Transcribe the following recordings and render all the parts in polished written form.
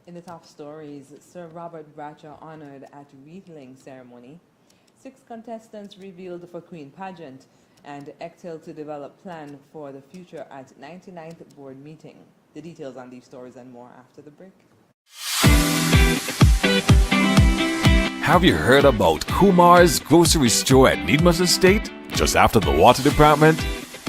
In the top stories, Sir Robert Bradshaw honored at wreath-laying ceremony, 6 contestants revealed for Queen pageant, and ECTEL to develop plan for the future at 99th board meeting. The details on these stories and more after the break. Have you heard about Kumar's grocery store at Needmos Estate, just after the water department?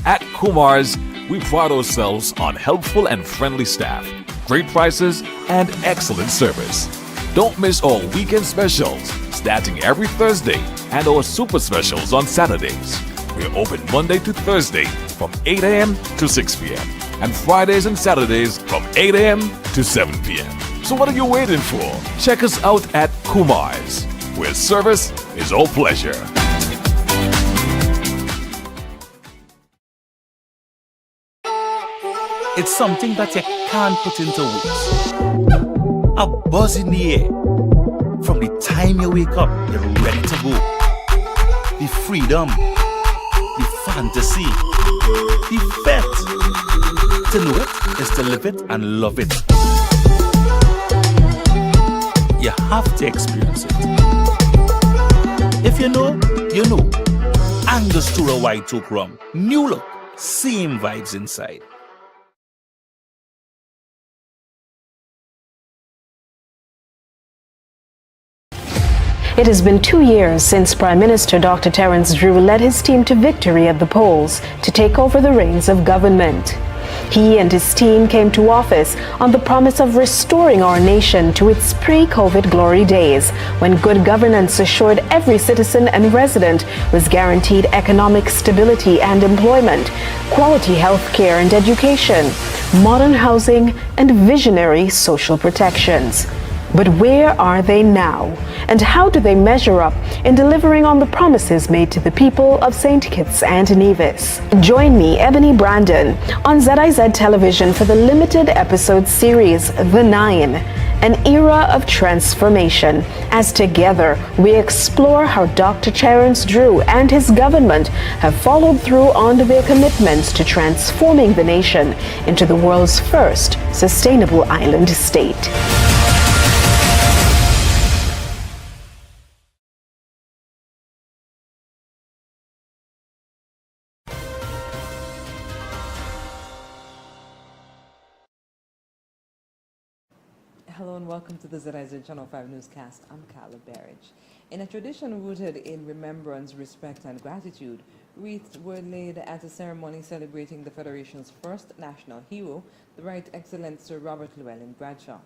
At Kumar's, we pride ourselves on helpful and friendly staff, great prices, and excellent service. Don't miss our weekend specials, starting every Thursday, and our super specials on Saturdays. We're open Monday to Thursday from 8 a.m. to 6 p.m. and Fridays and Saturdays from 8 a.m. to 7 p.m. So what are you waiting for? Check us out at Kumar's, where service is all pleasure. It's something that you can't put into words. A buzz in the air. From the time you wake up, you're ready to go. The freedom, the fantasy, the fete. To know it is to live it and love it. You have to experience it. If you know, you know. Angostura White Oak Rum. New look, same vibes inside. It has been 2 years since Prime Minister Dr. Terence Drew led his team to victory at the polls to take over the reins of government. He and his team came to office on the promise of restoring our nation to its pre-COVID glory days, when good governance assured every citizen and resident was guaranteed economic stability and employment, quality health care and education, modern housing, and visionary social protections. But where are they now? And how do they measure up in delivering on the promises made to the people of St. Kitts and Nevis? Join me, Ebony Brandon, on ZIZ television for the limited episode series, The 9, an era of transformation, as together we explore how Dr. Terence Drew and his government have followed through on their commitments to transforming the nation into the world's first sustainable island state. Hello and welcome to the ZIZ Channel 5 newscast. I'm Carla Barrage. In a tradition rooted in remembrance, respect, and gratitude, wreaths were laid at a ceremony celebrating the Federation's first national hero, the Right Excellent Sir Robert Llewellyn Bradshaw.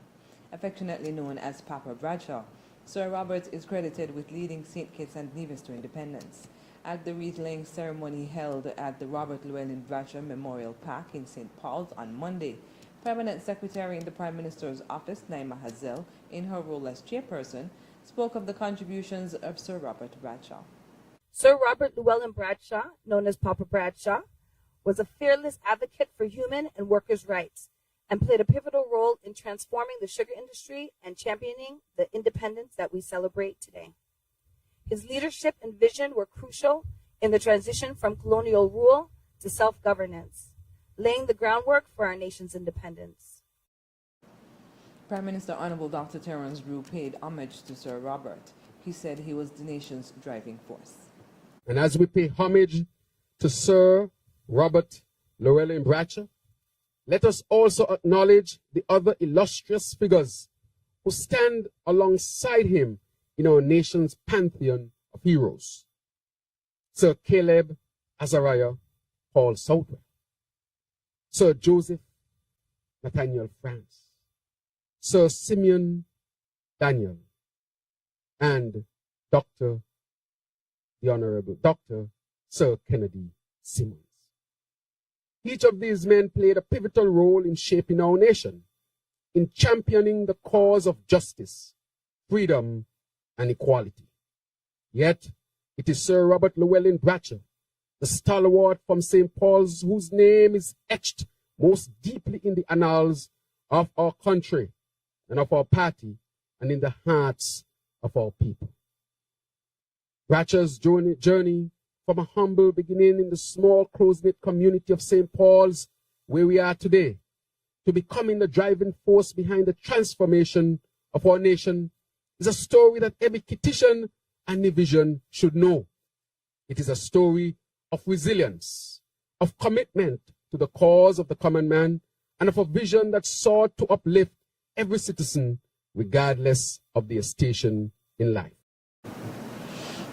Affectionately known as Papa Bradshaw, Sir Robert is credited with leading St. Kitts and Nevis to independence. At the wreath-laying ceremony held at the Robert Llewellyn Bradshaw Memorial Park in St. Paul's on Monday, Permanent Secretary in the Prime Minister's office, Naima Hazel, in her role as chairperson, spoke of the contributions of Sir Robert Bradshaw. Sir Robert Llewellyn Bradshaw, known as Papa Bradshaw, was a fearless advocate for human and workers' rights and played a pivotal role in transforming the sugar industry and championing the independence that we celebrate today. His leadership and vision were crucial in the transition from colonial rule to self-governance, laying the groundwork for our nation's independence. Prime Minister Honorable Dr. Terence Drew paid homage to Sir Robert. He said he was the nation's driving force. And as we pay homage to Sir Robert Llewellyn Bradshaw, let us also acknowledge the other illustrious figures who stand alongside him in our nation's pantheon of heroes. Sir Caleb Azariah Paul Southwell, Sir Joseph Nathaniel France, Sir Simeon Daniel, and the Honorable Dr. Sir Kennedy Simmons. Each of these men played a pivotal role in shaping our nation, in championing the cause of justice, freedom, and equality. Yet, it is Sir Robert Llewellyn Bradshaw, the stalwart from St. Paul's, whose name is etched most deeply in the annals of our country and of our party and in the hearts of our people. Bradshaw's journey from a humble beginning in the small, close-knit community of St. Paul's, where we are today, to becoming the driving force behind the transformation of our nation is a story that every Kittitian and Nivision should know. It is a story of resilience, of commitment to the cause of the common man, and of a vision that sought to uplift every citizen regardless of their station in life.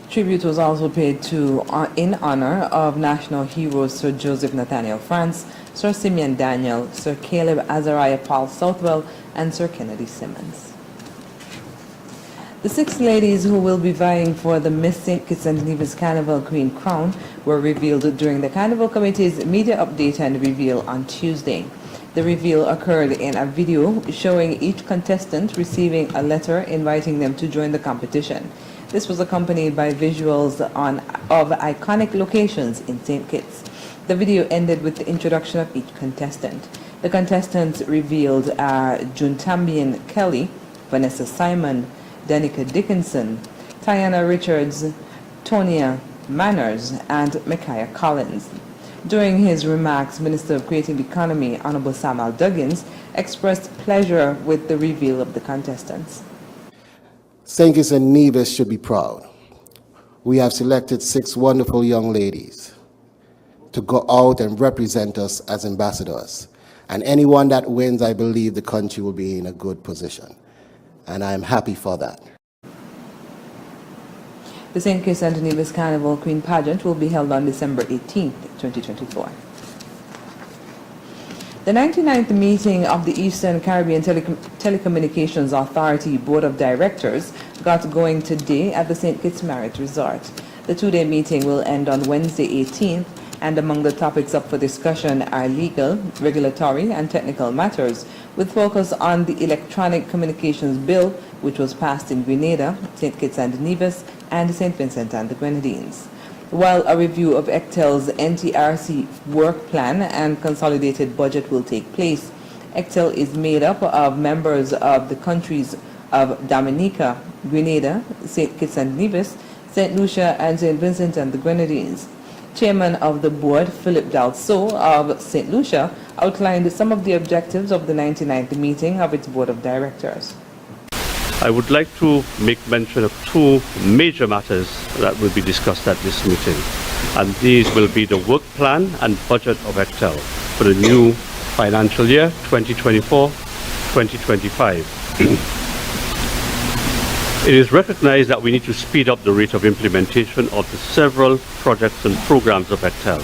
Tribute was also paid to in honor of national heroes Sir Joseph Nathaniel France, Sir Simeon Daniel, Sir Caleb Azariah Paul Southwell, and Sir Kennedy Simmons. The 6 ladies who will be vying for the Miss St. Kitts and Nevis Carnival Queen crown were revealed during the Carnival Committee's media update and reveal on Tuesday. The reveal occurred in a video showing each contestant receiving a letter inviting them to join the competition. This was accompanied by visuals of iconic locations in St. Kitts. The video ended with the introduction of each contestant. The contestants revealed are Juntambian Kelly, Vanessa Simon, Danica Dickinson, Tiana Richards, Tonia Manners, and Micaiah Collins. During his remarks, Minister of Creative Economy, Honorable Samuel Duggins, expressed pleasure with the reveal of the contestants. St. Kitts and Nevis should be proud. We have selected 6 wonderful young ladies to go out and represent us as ambassadors. And anyone that wins, I believe the country will be in a good position. And I'm happy for that. The St. Kitts and Nevis Carnival Queen pageant will be held on December 18th, 2024. The 99th meeting of the Eastern Caribbean Telecommunications Authority Board of Directors got going today at the St. Kitts Marriott Resort. The 2-day meeting will end on Wednesday 18th, and among the topics up for discussion are legal, regulatory, and technical matters, with focus on the Electronic Communications Bill, which was passed in Grenada, St. Kitts and Nevis, and St. Vincent and the Grenadines. While a review of ECTEL's NTRC work plan and consolidated budget will take place, ECTEL is made up of members of the countries of Dominica, Grenada, St. Kitts and Nevis, St. Lucia, and St. Vincent and the Grenadines. Chairman of the board, Philip Dalso of St. Lucia, outlined some of the objectives of the 99th meeting of its board of directors. I would like to make mention of 2 major matters that will be discussed at this meeting, and these will be the work plan and budget of ECTEL for the new financial year 2024-2025. It is recognized that we need to speed up the rate of implementation of the several projects and programs of ECTEL.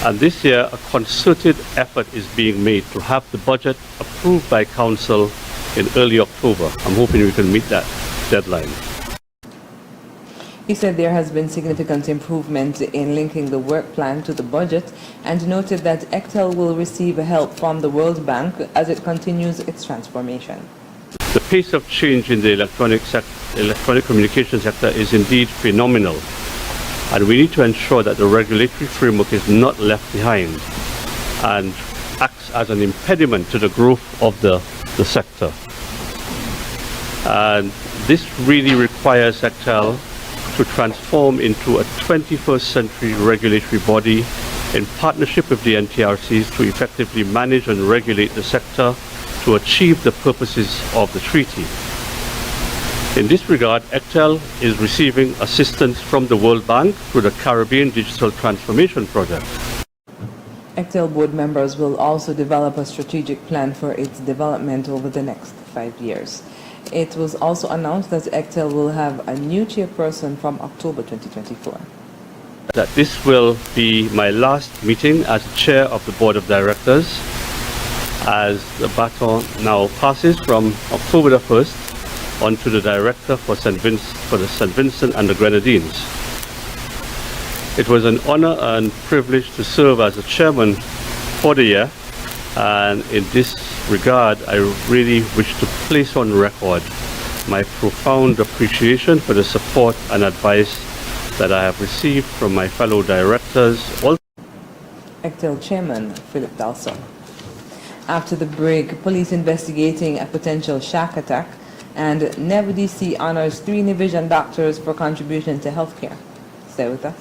And this year, a concerted effort is being made to have the budget approved by Council in early October. I'm hoping we can meet that deadline. He said there has been significant improvement in linking the work plan to the budget and noted that ECTEL will receive help from the World Bank as it continues its transformation. The pace of change in the electronic communication sector is indeed phenomenal, and we need to ensure that the regulatory framework is not left behind and acts as an impediment to the growth of the sector. And this really requires ECTEL to transform into a 21st century regulatory body in partnership with the NTRCs to effectively manage and regulate the sector to achieve the purposes of the treaty. In this regard, ECTEL is receiving assistance from the World Bank through the Caribbean Digital Transformation Project. ECTEL board members will also develop a strategic plan for its development over the next 5 years. It was also announced that ECTEL will have a new chairperson from October 2024. That this will be my last meeting as chair of the board of directors, as the baton now passes from October the 1st onto the director for the St. Vincent and the Grenadines. It was an honor and privilege to serve as the chairman for the year, and in this regard, I really wish to place on record my profound appreciation for the support and advice that I have received from my fellow directors. ECTEL Chairman Philip Dalso. After the break, police investigating a potential shack attack, and NEVDC honors 3 Nivision doctors for contribution to healthcare. Stay with us.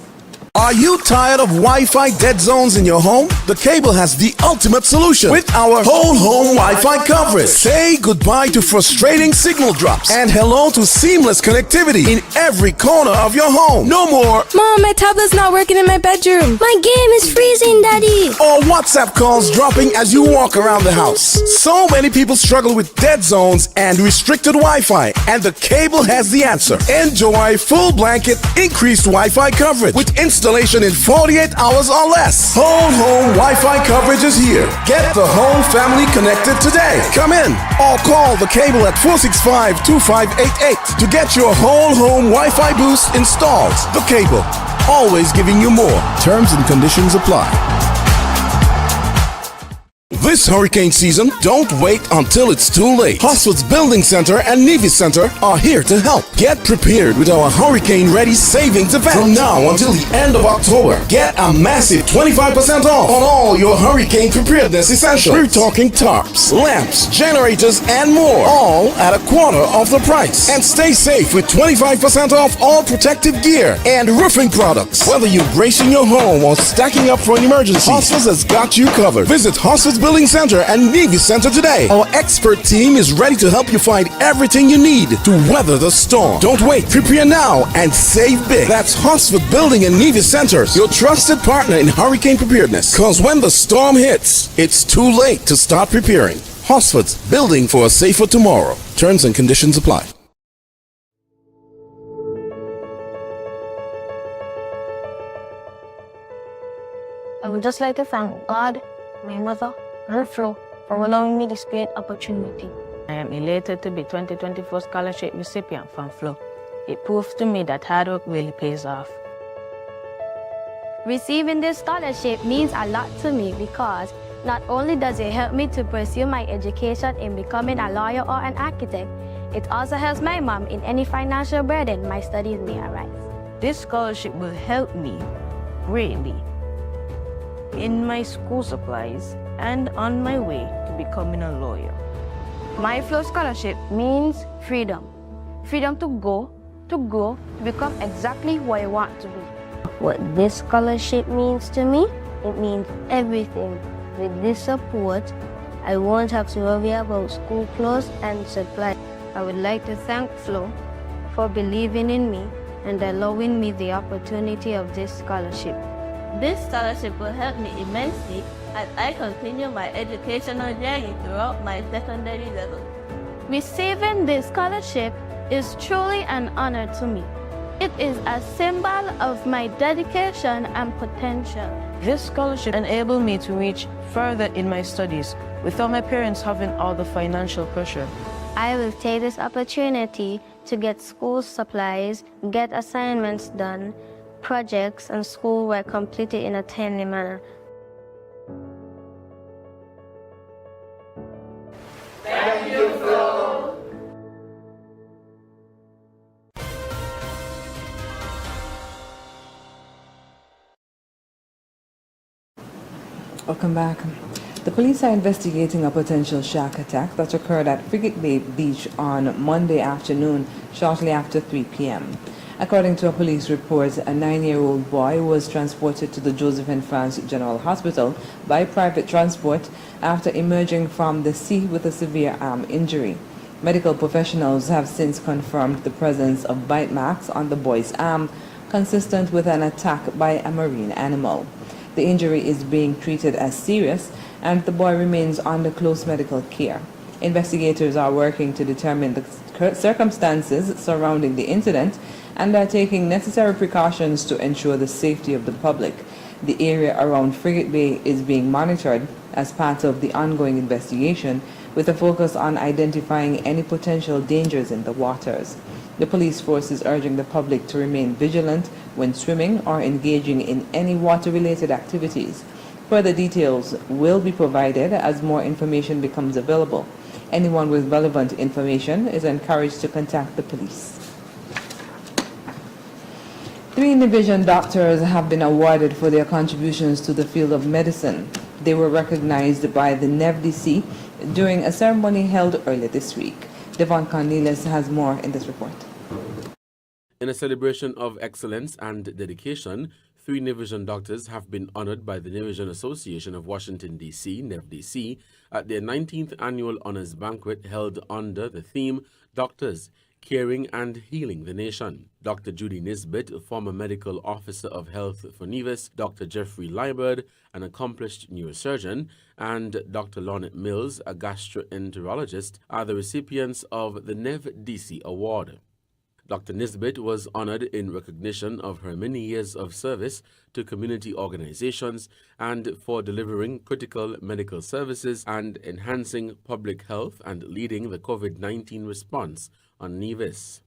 Are you tired of Wi-Fi dead zones in your home? The Cable has the ultimate solution with our whole home Wi-Fi coverage. Say goodbye to frustrating signal drops and hello to seamless connectivity in every corner of your home. No more Mom, my tablet's not working in my bedroom. My game is freezing, Daddy. or WhatsApp calls dropping as you walk around the house. So many people struggle with dead zones and restricted Wi-Fi, and the Cable has the answer. Enjoy full blanket increased Wi-Fi coverage with installation in 48 hours or less. Whole home Wi-Fi coverage is here. Get the whole family connected today. Come in or call the Cable at 465-2588 to get your whole home Wi-Fi boost installed. The Cable, always giving you more. Terms and conditions apply. This hurricane season, don't wait until it's too late. Hosford's Building Center and Navy Center are here to help. Get prepared with our Hurricane Ready Savings event. From now until the end of October, get a massive 25% off on all your hurricane preparedness essentials. We're talking tarps, lamps, generators, and more, all at a quarter of the price. And stay safe with 25% off all protective gear and roofing products. Whether you're bracing your home or stacking up for an emergency, Hosford's has got you covered. Visit Hosford's Building Center and Navy Center today. Our expert team is ready to help you find everything you need to weather the storm. Don't wait. Prepare now and save big. That's Hosford Building and Navy Centers, your trusted partner in hurricane preparedness. Because when the storm hits, it's too late to start preparing. Hosford's Building for a safer tomorrow. Terms and conditions apply. I would just like to thank God, my mother, and Flo for allowing me this great opportunity. I am elated to be 2024 scholarship recipient from Flo. It proves to me that hard work really pays off. Receiving this scholarship means a lot to me because not only does it help me to pursue my education in becoming a lawyer or an architect, it also helps my mom in any financial burden my studies may arise. This scholarship will help me greatly in my school supplies and on my way to becoming a lawyer. My Flow scholarship means freedom. Freedom to go, to grow, to become exactly who I want to be. What this scholarship means to me, it means everything. With this support, I won't have to worry about school clothes and supplies. I would like to thank Flo for believing in me and allowing me the opportunity of this scholarship. This scholarship will help me immensely as I continue my educational journey throughout my secondary level. Receiving this scholarship is truly an honor to me. It is a symbol of my dedication and potential. This scholarship enabled me to reach further in my studies without my parents having all the financial pressure. I will take this opportunity to get school supplies, get assignments done, projects and schoolwork completed in a timely manner. Thank you, Flo. Welcome back. The police are investigating a potential shark attack that occurred at Frigate Bay Beach on Monday afternoon, shortly after 3 p.m. According to a police report, a 9-year-old boy was transported to the Joseph and France General Hospital by private transport after emerging from the sea with a severe arm injury. Medical professionals have since confirmed the presence of bite marks on the boy's arm, consistent with an attack by a marine animal. The injury is being treated as serious, and the boy remains under close medical care. Investigators are working to determine the circumstances surrounding the incident and are taking necessary precautions to ensure the safety of the public. The area around Frigate Bay is being monitored as part of the ongoing investigation, with a focus on identifying any potential dangers in the waters. The police force is urging the public to remain vigilant when swimming or engaging in any water-related activities. Further details will be provided as more information becomes available. Anyone with relevant information is encouraged to contact the police. 3 Division doctors have been awarded for their contributions to the field of medicine. They were recognized by the NEVDC during a ceremony held earlier this week. Devon Cornelius has more in this report. In a celebration of excellence and dedication, 3 Nivision doctors have been honored by the Nivision Association of Washington, D.C., NEVDC, at their 19th annual honors banquet held under the theme Doctors, Caring and Healing the Nation. Dr. Judy Nisbet, former medical officer of health for Nevis, Dr. Jeffrey Liebert, an accomplished neurosurgeon, and Dr. Lornette Mills, a gastroenterologist, are the recipients of the NEVDC Award. Dr. Nisbet was honored in recognition of her many years of service to community organizations and for delivering critical medical services and enhancing public health and leading the COVID-19 response on Nevis.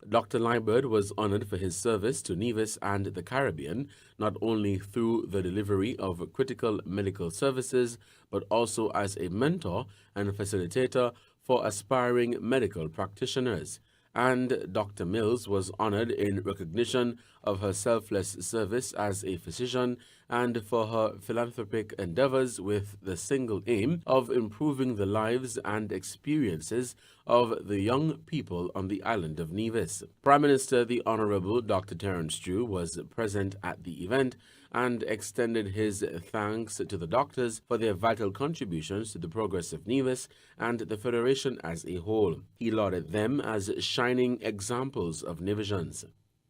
Dr. Liebert was honored for his service to Nevis and the Caribbean, not only through the delivery of critical medical services, but also as a mentor and facilitator for aspiring medical practitioners. And Dr. Mills was honored in recognition of her selfless service as a physician and for her philanthropic endeavors with the single aim of improving the lives and experiences of the young people on the island of Nevis. Prime Minister the Honorable Dr. Terence Drew was present at the event and extended his thanks to the doctors for their vital contributions to the progress of Nevis and the Federation as a whole. He lauded them as shining examples of Nevisians.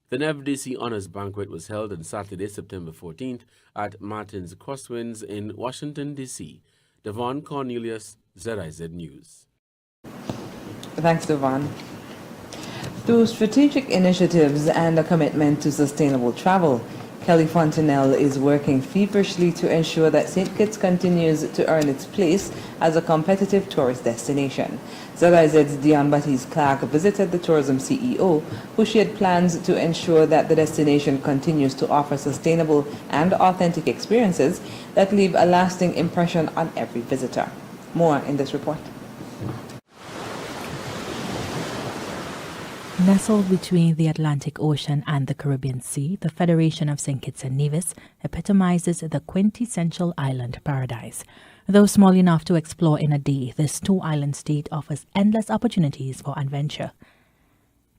The NEVDC Honors Banquet was held on Saturday, September 14th at Martin's Crosswinds in Washington, D.C. Devon Cornelius, ZIZ News. Thanks, Devon. Through strategic initiatives and a commitment to sustainable travel, Kelly Fontenelle is working feverishly to ensure that St. Kitts continues to earn its place as a competitive tourist destination. ZIZ's Dion Baptiste Clark visited the tourism CEO, who shared plans to ensure that the destination continues to offer sustainable and authentic experiences that leave a lasting impression on every visitor. More in this report. Nestled between the Atlantic Ocean and the Caribbean Sea, the Federation of St. Kitts and Nevis epitomizes the quintessential island paradise. Though small enough to explore in a day, this two-island state offers endless opportunities for adventure.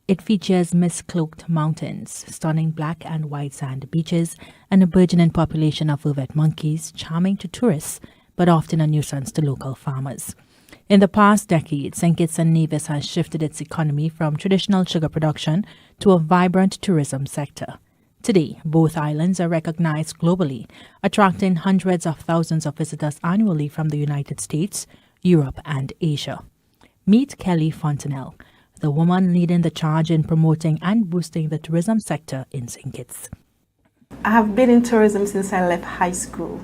It features mist-cloaked mountains, stunning black and white sand beaches, and a burgeoning population of vervet monkeys, charming to tourists, but often a nuisance to local farmers. In the past decade, St. Kitts and Nevis has shifted its economy from traditional sugar production to a vibrant tourism sector. Today, both islands are recognized globally, attracting hundreds of thousands of visitors annually from the United States, Europe, and Asia. Meet Kelly Fontenelle, the woman leading the charge in promoting and boosting the tourism sector in St. Kitts. I have been in tourism since I left high school.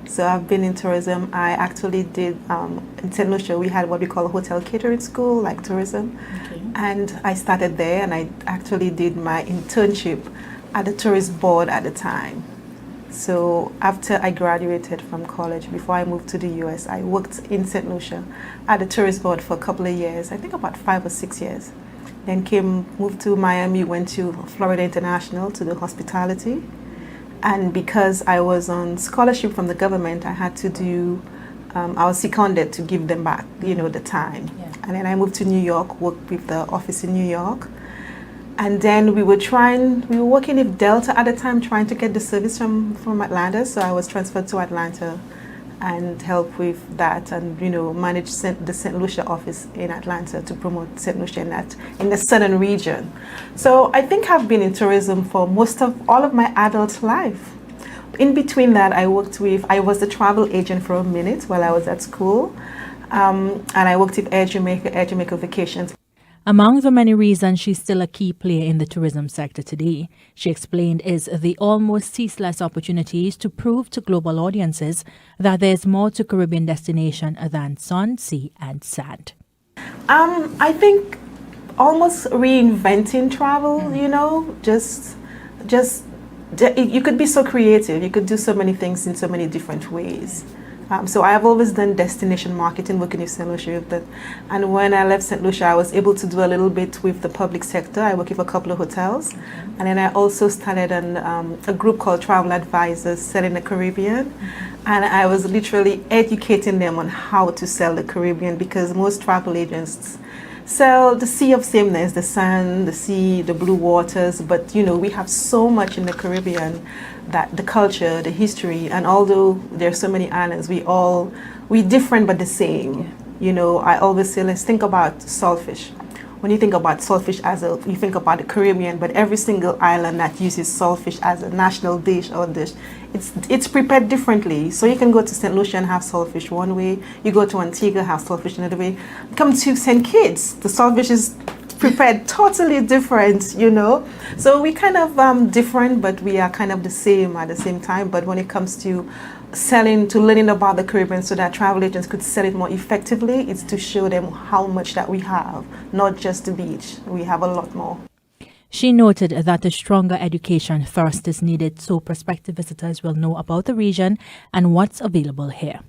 So I've been in tourism. I actually did, in St. Lucia, we had what we call a hotel catering school, like tourism. Okay. And I started there, and I actually did my internship at the tourist board at the time. So after I graduated from college, before I moved to the US, I worked in St. Lucia at the tourist board for a couple of years, I think about 5 or 6 years. Then moved to Miami, went to Florida International to do hospitality. And because I was on scholarship from the government, I had to do, I was seconded to give them back, the time. Yeah. And then I moved to New York, worked with the office in New York. And then we were working with Delta at the time, trying to get the service from Atlanta. So I was transferred to Atlanta and helped with that and, manage the St. Lucia office in Atlanta to promote St. Lucia in the southern region. So I think I've been in tourism for all of my adult life. In between that, I was the travel agent for a minute while I was at school. And I worked with Air Jamaica Vacations. Among the many reasons she's still a key player in the tourism sector today, she explained, is the almost ceaseless opportunities to prove to global audiences that there's more to Caribbean destination than sun, sea, and sand. I think almost reinventing travel, you could be so creative. You could do so many things in so many different ways. So I've always done destination marketing, working with St. Lucia. And when I left St. Lucia, I was able to do a little bit with the public sector. I worked with a couple of hotels. And then I also started a group called Travel Advisors selling the Caribbean. And I was literally educating them on how to sell the Caribbean, because most travel agents So the sea of sameness, the sand, the sea, the blue waters, but we have so much in the Caribbean, that the culture, the history, and although there's so many islands, we different but the same. I always say, let's think about saltfish. When you think about saltfish you think about the Caribbean, but every single island that uses saltfish as a national dish or dish, it's prepared differently. So you can go to St. Lucia and have saltfish one way, you go to Antigua, have saltfish another way. Come to St. Kitts, the saltfish is prepared totally different, So we kind of different, but we are kind of the same at the same time. But when it comes to learning about the Caribbean so that travel agents could sell it more effectively, it's to show them how much that we have, not just the beach. We have a lot more. She noted that a stronger education first is needed so prospective visitors will know about the region and what's available here.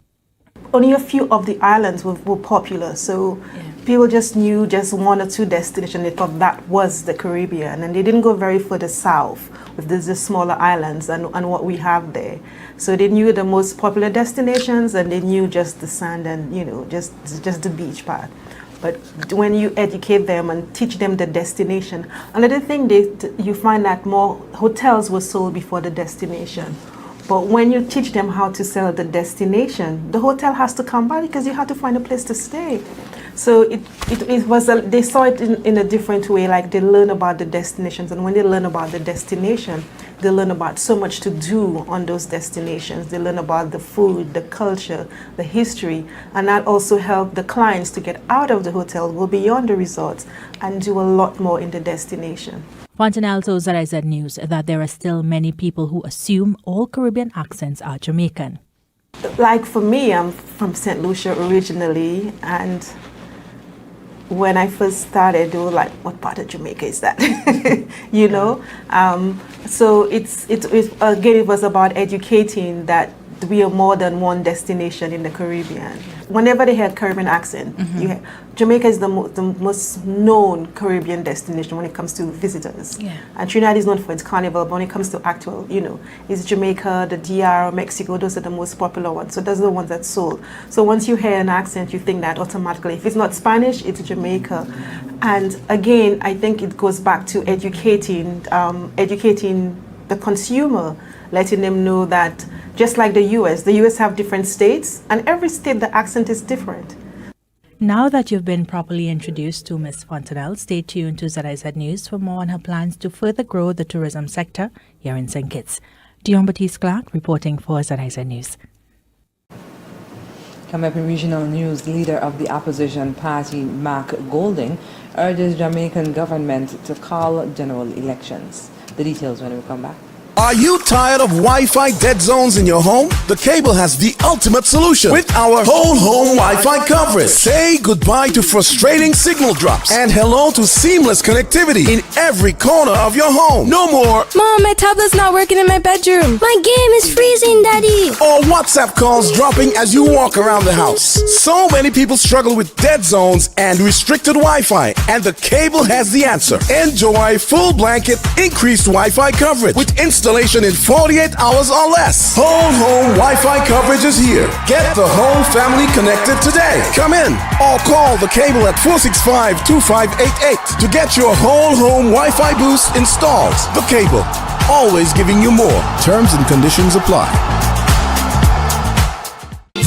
Only a few of the islands were popular, so people just knew just one or two destinations. They thought that was the Caribbean, and they didn't go very further south with the smaller islands and what we have there. So they knew the most popular destinations, and they knew just the sand and just the beach part. But when you educate them and teach them the destination, another thing you find that more hotels were sold before the destination. But when you teach them how to sell the destination, the hotel has to come by because you have to find a place to stay. So they saw it in a different way, like they learn about the destinations. And when they learn about the destination, they learn about so much to do on those destinations. They learn about the food, the culture, the history, and that also helped the clients to get out of the hotel, go beyond the resorts, and do a lot more in the destination. Fontanelle told ZIZ News that there are still many people who assume all Caribbean accents are Jamaican. Like for me, I'm from St. Lucia originally, and when I first started, they were like, what part of Jamaica is that? So it was about educating that we are more than one destination in the Caribbean. Whenever they hear Caribbean accent, Jamaica is the most known Caribbean destination when it comes to visitors. Yeah. And Trinidad is known for its carnival, but when it comes to actual, it's Jamaica, the DR, Mexico, those are the most popular ones. So those are the ones that sold. So once you hear an accent, you think that automatically. If it's not Spanish, it's Jamaica. And again, I think it goes back to educating the consumer, letting them know that just like the US have different states, and every state the accent is different. Now that you've been properly introduced to Ms. Fontanelle, stay tuned to ZIZ News for more on her plans to further grow the tourism sector here in St. Kitts. Dion Batiste-Clark reporting for ZIZ News. Coming up in regional news, leader of the opposition party, Mark Golding, urges Jamaican government to call general elections. The details when we come back. Are you tired of Wi-Fi dead zones in your home? The Cable has the ultimate solution with our whole home Wi-Fi coverage. Say goodbye to frustrating signal drops and hello to seamless connectivity in every corner of your home. No more Mom, my tablet's not working in my bedroom. My game is freezing, Daddy. or WhatsApp calls dropping as you walk around the house. So many people struggle with dead zones and restricted Wi-Fi, and the Cable has the answer. Enjoy full blanket increased Wi-Fi coverage with installation in 48 hours or less. Whole home Wi-Fi coverage is here. Get the whole family connected today. Come in or call the Cable at 465-2588 to get your whole home Wi-Fi boost installed. The Cable, always giving you more. Terms and conditions apply.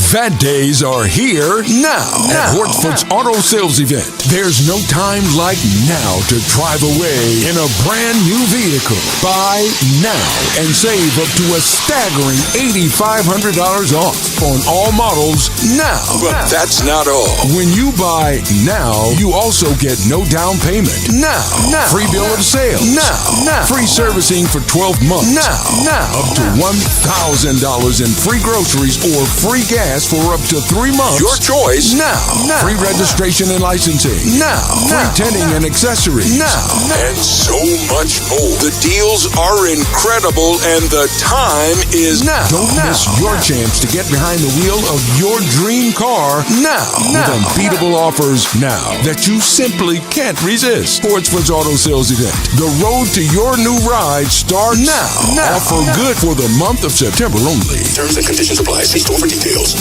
Event days are here now at Hortford's Auto Sales Event. There's no time like now to drive away in a brand new vehicle. Buy now and save up to a staggering $8,500 off on all models now. But that's not all. When you buy now, you also get no down payment. Now. Free bill of sale. Now. Free servicing for 12 months. Now. Up to $1,000 in free groceries or free gas for up to 3 months. Your choice. Now. Free registration and licensing. Now. Free tinting and accessories. Now. And so much more. The deals are incredible and the time is now. Don't miss your chance to get behind the wheel of your dream car now. With unbeatable offers now that you simply can't resist. Sportsman's Auto Sales Event. The road to your new ride starts now. Offer good for the month of September only. Terms and conditions apply. See store for details.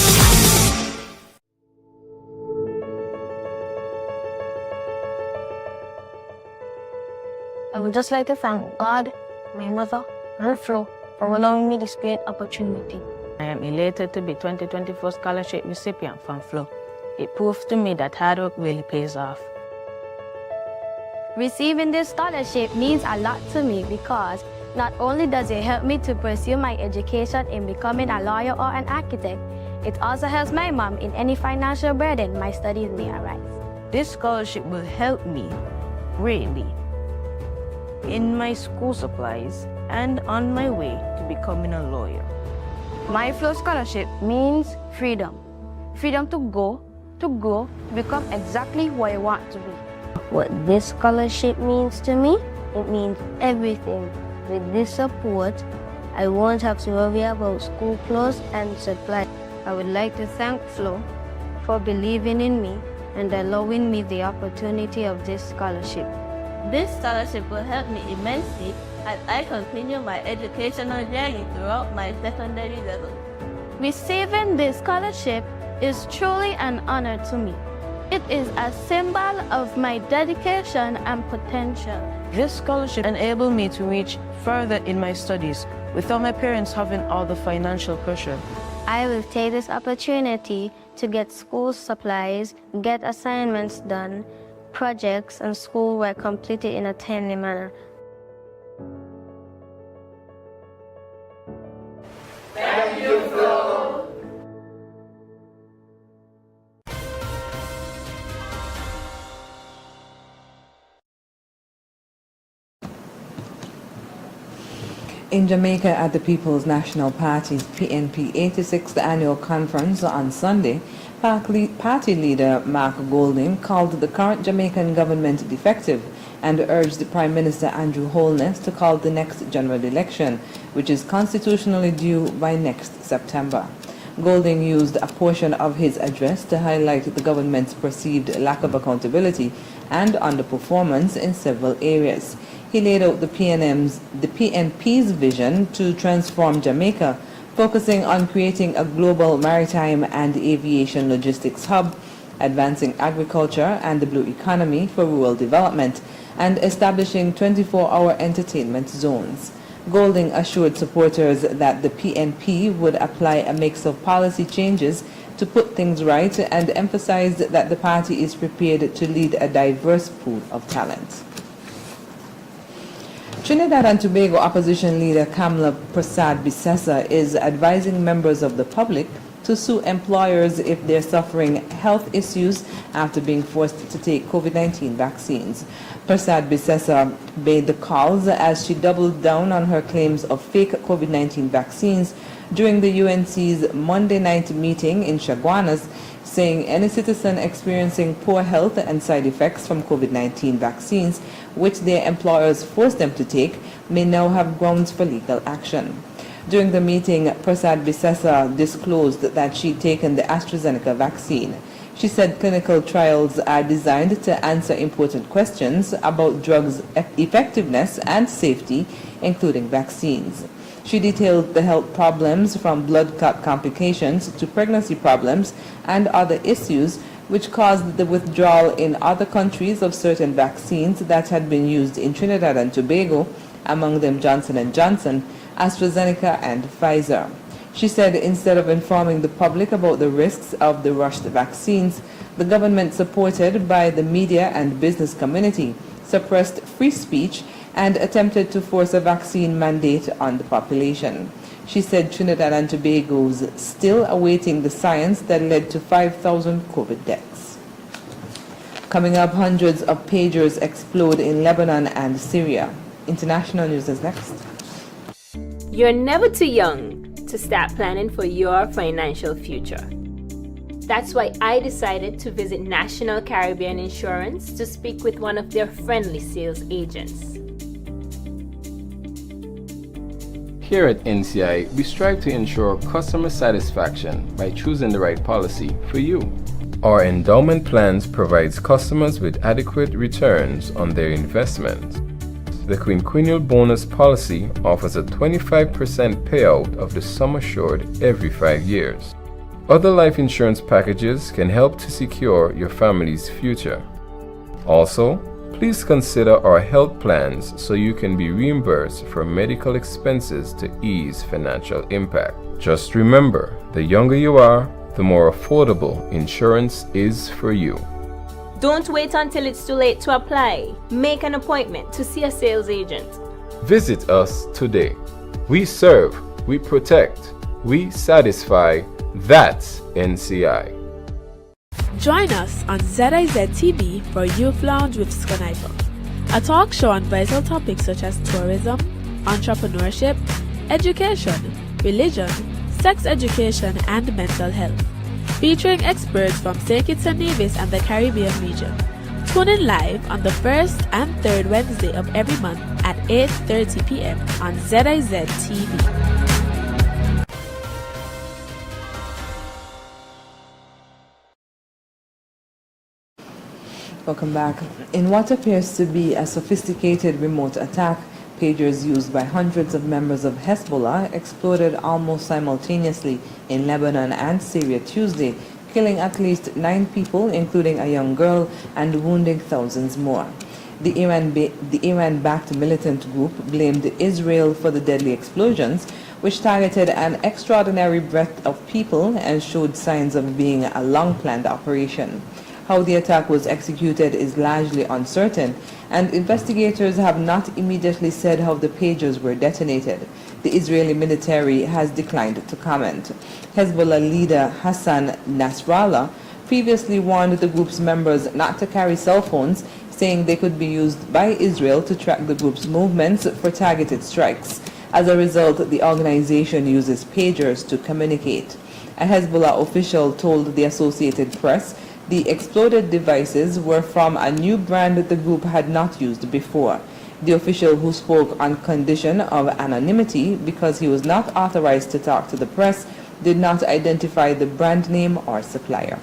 I would just like to thank God, my mother, and Flo for allowing me this great opportunity. I am elated to be 2024 scholarship recipient from Flo. It proves to me that hard work really pays off. Receiving this scholarship means a lot to me because not only does it help me to pursue my education in becoming a lawyer or an architect, it also helps my mom in any financial burden my studies may arise. This scholarship will help me greatly in my school supplies and on my way to becoming a lawyer. My Flow scholarship means freedom. Freedom to go, to grow, to become exactly who I want to be. What this scholarship means to me, it means everything. With this support, I won't have to worry about school clothes and supplies. I would like to thank Flo for believing in me and allowing me the opportunity of this scholarship. This scholarship will help me immensely as I continue my educational journey throughout my secondary level. Receiving this scholarship is truly an honor to me. It is a symbol of my dedication and potential. This scholarship enabled me to reach further in my studies without my parents having all the financial pressure. I will take this opportunity to get school supplies, get assignments done, projects and schoolwork completed in a timely manner. Thank you, Flo. In Jamaica at the People's National Party's PNP 86th Annual Conference on Sunday, party leader Mark Golding called the current Jamaican government defective and urged Prime Minister Andrew Holness to call the next general election, which is constitutionally due by next September. Golding used a portion of his address to highlight the government's perceived lack of accountability and underperformance in several areas. He laid out the PNP's vision to transform Jamaica, focusing on creating a global maritime and aviation logistics hub, advancing agriculture and the blue economy for rural development, and establishing 24-hour entertainment zones. Golding assured supporters that the PNP would apply a mix of policy changes to put things right and emphasized that the party is prepared to lead a diverse pool of talent. Trinidad and Tobago opposition leader Kamla Prasad Bisesa is advising members of the public to sue employers if they're suffering health issues after being forced to take COVID-19 vaccines. Prasad Bisesa made the calls as she doubled down on her claims of fake COVID-19 vaccines during the UNC's Monday night meeting in Chaguanas, saying any citizen experiencing poor health and side effects from COVID-19 vaccines, which their employers forced them to take, may now have grounds for legal action. During the meeting, Prasad Bisesa disclosed that she'd taken the AstraZeneca vaccine. She said clinical trials are designed to answer important questions about drugs' effectiveness and safety, including vaccines. She detailed the health problems from blood clot complications to pregnancy problems and other issues which caused the withdrawal in other countries of certain vaccines that had been used in Trinidad and Tobago, among them Johnson & Johnson, AstraZeneca and Pfizer. She said instead of informing the public about the risks of the rushed vaccines, the government, supported by the media and business community, suppressed free speech and attempted to force a vaccine mandate on the population. She said Trinidad and Tobago's still awaiting the science that led to 5,000 COVID deaths. Coming up, hundreds of pagers explode in Lebanon and Syria. International news is next. You're never too young to start planning for your financial future. That's why I decided to visit National Caribbean Insurance to speak with one of their friendly sales agents. Here at NCI, we strive to ensure customer satisfaction by choosing the right policy for you. Our endowment plans provides customers with adequate returns on their investment. The quinquennial bonus policy offers a 25% payout of the sum assured every 5 years. Other life insurance packages can help to secure your family's future. Also, Please consider our health plans so you can be reimbursed for medical expenses to ease financial impact. Just remember, the younger you are, the more affordable insurance is for you. Don't wait until it's too late to apply. Make an appointment to see a sales agent. Visit us today. We serve, we protect, we satisfy. That's NCI. Join us on ZIZ TV for Youth Lounge with Skonifer, a talk show on vital topics such as tourism, entrepreneurship, education, religion, sex education, and mental health, featuring experts from St. Kitts and Nevis and the Caribbean region. Tune in live on the first and third Wednesday of every month at 8:30 p.m. on ZIZ TV. Welcome back. In what appears to be a sophisticated remote attack, pagers used by hundreds of members of Hezbollah exploded almost simultaneously in Lebanon and Syria Tuesday, killing at least 9 people, including a young girl, and wounding thousands more. The Iran-backed militant group blamed Israel for the deadly explosions, which targeted an extraordinary breadth of people and showed signs of being a long-planned operation. How the attack was executed is largely uncertain, and investigators have not immediately said how the pagers were detonated. The Israeli military has declined to comment. Hezbollah leader Hassan Nasrallah previously warned the group's members not to carry cell phones, saying they could be used by Israel to track the group's movements for targeted strikes. As a result, the organization uses pagers to communicate. A Hezbollah official told the Associated Press the exploded devices were from a new brand the group had not used before. The official, who spoke on condition of anonymity because he was not authorized to talk to the press, did not identify the brand name or supplier.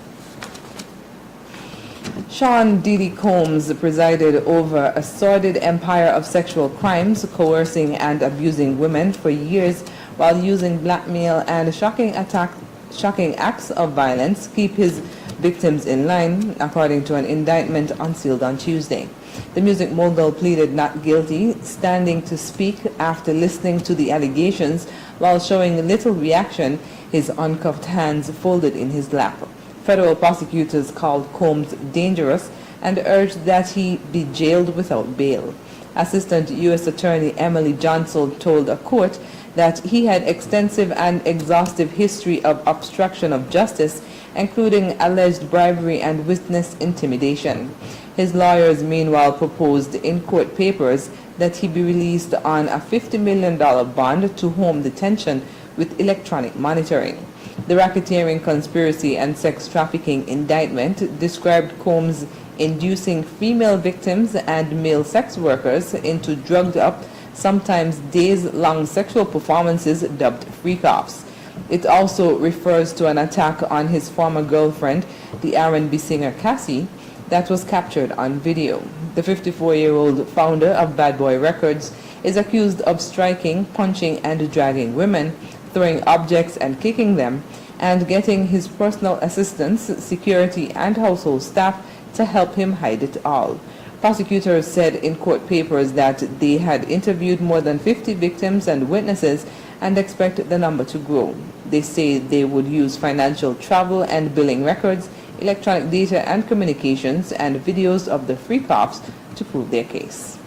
Sean Diddy Combs presided over a sordid empire of sexual crimes, coercing and abusing women for years while using blackmail and shocking acts of violence to keep his victims in line, according to an indictment unsealed on Tuesday. The music mogul pleaded not guilty, standing to speak after listening to the allegations while showing little reaction, his uncuffed hands folded in his lap. Federal prosecutors called Combs dangerous and urged that he be jailed without bail. Assistant U.S. Attorney Emily Johnson told a court that he had extensive and exhaustive history of obstruction of justice, including alleged bribery and witness intimidation. His lawyers meanwhile proposed in court papers that he be released on a $50 million bond to home detention with electronic monitoring. The racketeering conspiracy and sex trafficking indictment described Combs inducing female victims and male sex workers into drugged-up, sometimes days-long sexual performances dubbed freak-offs. It also refers to an attack on his former girlfriend, the R&B singer Cassie, that was captured on video. The 54-year-old founder of Bad Boy Records is accused of striking, punching, and dragging women, throwing objects and kicking them, and getting his personal assistants, security, and household staff to help him hide it all. Prosecutors said in court papers that they had interviewed more than 50 victims and witnesses and expect the number to grow. They say they would use financial, travel, and billing records, electronic data and communications, and videos of the freak-offs to prove their case.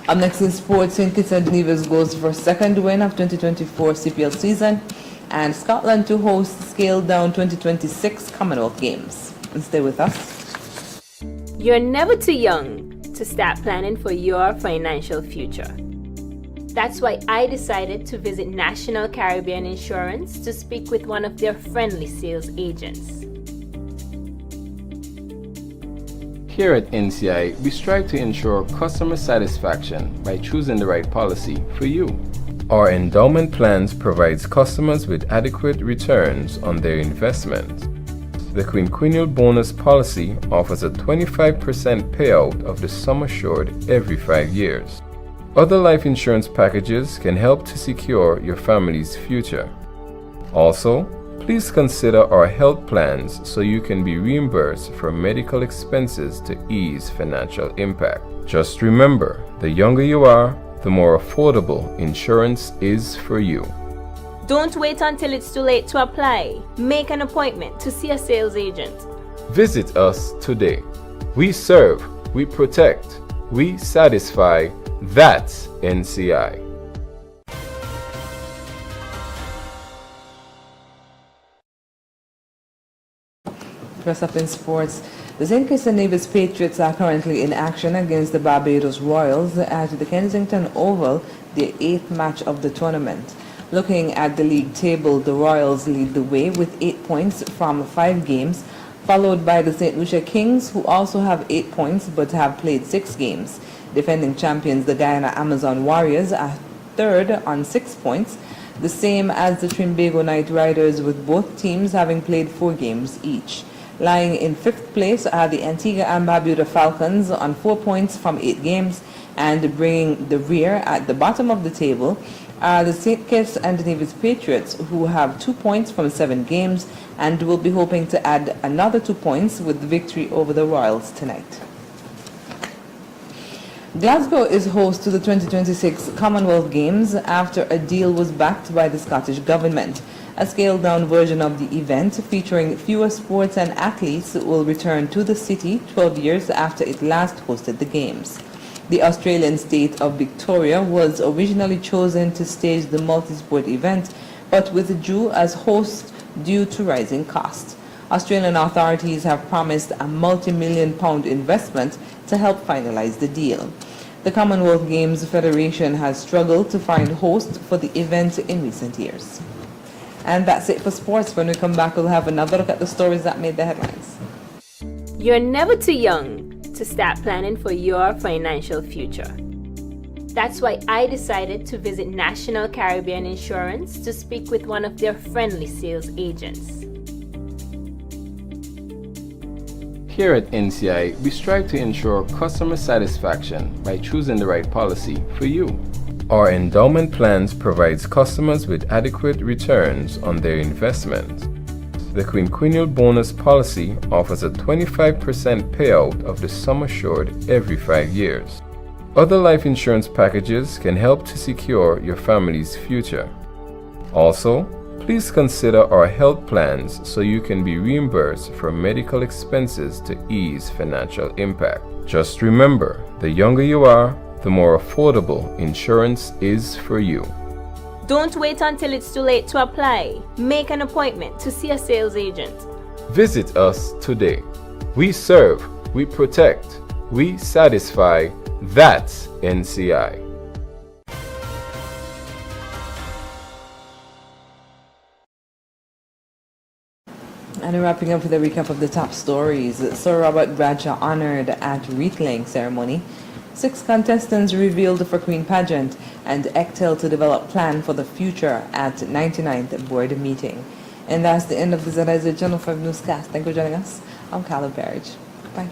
Up next in sports, St. Kitts and Nevis goes for second win of 2024 CPL season, and Scotland to host scaled-down 2026 Commonwealth Games. And stay with us. You're never too young to start planning for your financial future. That's why I decided to visit National Caribbean Insurance to speak with one of their friendly sales agents. Here at NCI, we strive to ensure customer satisfaction by choosing the right policy for you. Our endowment plans provides customers with adequate returns on their investment. The quinquennial bonus policy offers a 25% payout of the sum assured every 5 years. Other life insurance packages can help to secure your family's future. Also, Please consider our health plans so you can be reimbursed for medical expenses to ease financial impact. Just remember, the younger you are, the more affordable insurance is for you. Don't wait until it's too late to apply. Make an appointment to see a sales agent. Visit us today. We serve, we protect, we satisfy. That's NCI. First up in sports, the St. Kitts and Nevis Patriots are currently in action against the Barbados Royals at the Kensington Oval, the 8th match of the tournament. Looking at the league table, the Royals lead the way with 8 points from 5 games, followed by the St. Lucia Kings, who also have 8 points but have played 6 games. Defending champions, the Guyana Amazon Warriors, are third on 6 points, the same as the Trinbago Knight Riders, with both teams having played 4 games each. Lying in 5th place are the Antigua and Barbuda Falcons on 4 points from 8 games, and bringing the rear at the bottom of the table are the St. Kitts and Nevis Patriots, who have 2 points from 7 games and will be hoping to add another 2 points with the victory over the Royals tonight. Glasgow is host to the 2026 Commonwealth Games after a deal was backed by the Scottish Government. A scaled-down version of the event, featuring fewer sports and athletes, will return to the city 12 years after it last hosted the Games. The Australian state of Victoria was originally chosen to stage the multi-sport event, but withdrew as host due to rising costs. Australian authorities have promised a multi-million-pound investment to help finalize the deal. The Commonwealth Games Federation has struggled to find hosts for the event in recent years. And that's it for sports. When we come back, we'll have another look at the stories that made the headlines. You're never too young to start planning for your financial future. That's why I decided to visit National Caribbean Insurance to speak with one of their friendly sales agents. Here at NCI, we strive to ensure customer satisfaction by choosing the right policy for you. Our endowment plans provides customers with adequate returns on their investment. The quinquennial bonus policy offers a 25% payout of the sum assured every 5 years. Other life insurance packages can help to secure your family's future. Also, please consider our health plans so you can be reimbursed for medical expenses to ease financial impact. Just remember, the younger you are, the more affordable insurance is for you. Don't wait until it's too late to apply. Make an appointment to see a sales agent. Visit us today. We serve, we protect, we satisfy. That's NCI. And wrapping up with a recap of the top stories. Sir Robert Bradshaw honored at wreath-laying ceremony. 6 contestants revealed for Queen pageant, and ECTEL to develop plan for the future at 99th board meeting. And that's the end of the ZIZ Channel 5 newscast. Thank you for joining us. I'm Carla Barrage. Bye.